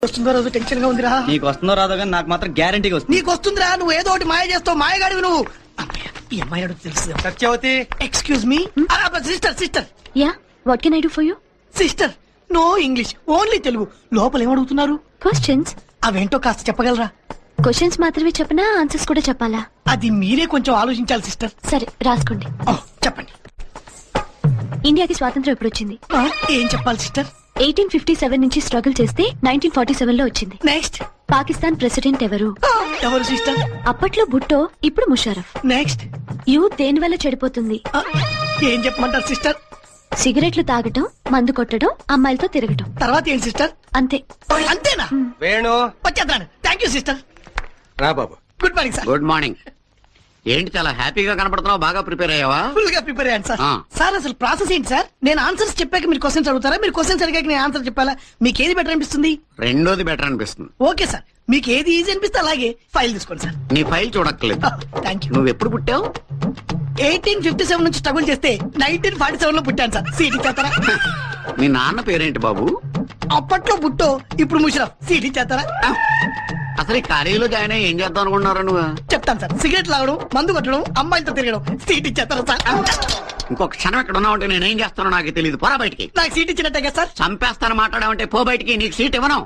వస్తుందో రోజు టెన్షన్ గా ఉందిరా. నీకు వస్తుందో రాదో కానీ నాకు మాత్రం గ్యారంటీగా వస్తుంది. నీకు వస్తుందిరా, నువ్వు ఏదో ఒకటి మాయ చేస్తావు, మాయగాడివి నువ్వు. అమ్మయ్య, ఈ అమ్మాయి అడుగు తెలుసు. Satyavati, excuse me. Sister sister ya what can I do for you? Sister, no English, only Telugu. లోపల ఏమడుగుతున్నారు? క్వశ్చన్స్. అవేంటో కాస్త చెప్పగలరా? క్వశ్చన్స్ మాత్రమే చెప్పనా ఆన్సర్స్ కూడా చెప్పాలా? అది మీరే కొంచెం ఆలోచించాలి సిస్టర్. సరే రాసుకోండి. చెప్పండి. ఇండియాకి స్వాతంత్రం ఎప్పుడు వచ్చింది? ఏం చెప్పాలి సిస్టర్? 1857 నుంచి స్ట్రగుల్ చేస్తే 1947 లో వచ్చింది. నెక్స్ట్. పాకిస్తాన్ ప్రెసిడెంట్ ఎవరు? ఎవరు సిస్టర్? అప్పట్లో భుట్టో, ఇప్పుడు ముషారఫ్. నెక్స్ట్. యూత్ దేని వల్ల చెడిపోతుంది? ఏం చెప్పమంటారు సిస్టర్? సిగరెట్లు తాగటం, మందు కొట్టడం, అమ్మాయిలతో తిరగటం. తర్వాత ఏంటి సిస్టర్? అంతే. అంతేనా? వేణు వచ్చేద్దాను. Thank you sister. రా బాబు. Good morning sir. Good morning. ఏంటి చాలా హ్యాపీగా కనపడుతున్నావు? బాగా ప్రిపేర్ అయ్యావా? ఫుల్ గా ప్రిపేర్ అయ్యాను సార్. సార్ అసలు ప్రాసెస్ ఏంటి సార్? నేను ఆన్సర్స్ చెప్పాక మీరు క్వశ్చన్స్ అడుగుతారా, మీరు క్వశ్చన్స్ అడిగాక నేను ఆన్సర్ చెప్పాలా? మీకు ఏది బెటర్ అనిపిస్తుంది? రెండోది బెటర్ అనిపిస్తుంది. ఓకే సార్, మీకు ఏది ఈజీ అనిపిస్తే అలాగే ఫైల్ తీసుకోండి సార్. నీ ఫైల్ చూడక్కర్లేదు. Thank you. నువ్వు ఎప్పుడు పుట్టావు? 1857 నుంచి స్ట్రగుల్ చేస్తే 1947 లో పుట్టాను సార్. సీట్ ఇచ్చేస్తారా? మీ నాన్న పేరేంటి బాబు? అప్పట్లో బుట్టో, ఇప్పుడు ముషరఫ్. సీట్ ఇచ్చేస్తారా? అసలు ఈ కాలేజీలో జాయిన్ అయ్యి ఏం చేద్దాం అనుకుంటున్నారా నువ్వు? చెప్తాను సార్. సిగరెట్ లాగడం, మందు కొట్టడం, అమ్మాయిలతో తిరగడం. సీట్ ఇచ్చేస్తారా సార్? ఇంకొక క్షణం ఎక్కడ ఉన్నావు అంటే నేనేం చేస్తానో నాకు తెలియదు. పోరా బయటికి. నాకు సీట్ ఇచ్చినట్టే కదా సార్? చంపేస్తాను మాట్లాడావంటే పో బయటికి. నీకు సీట్ ఇవ్వను.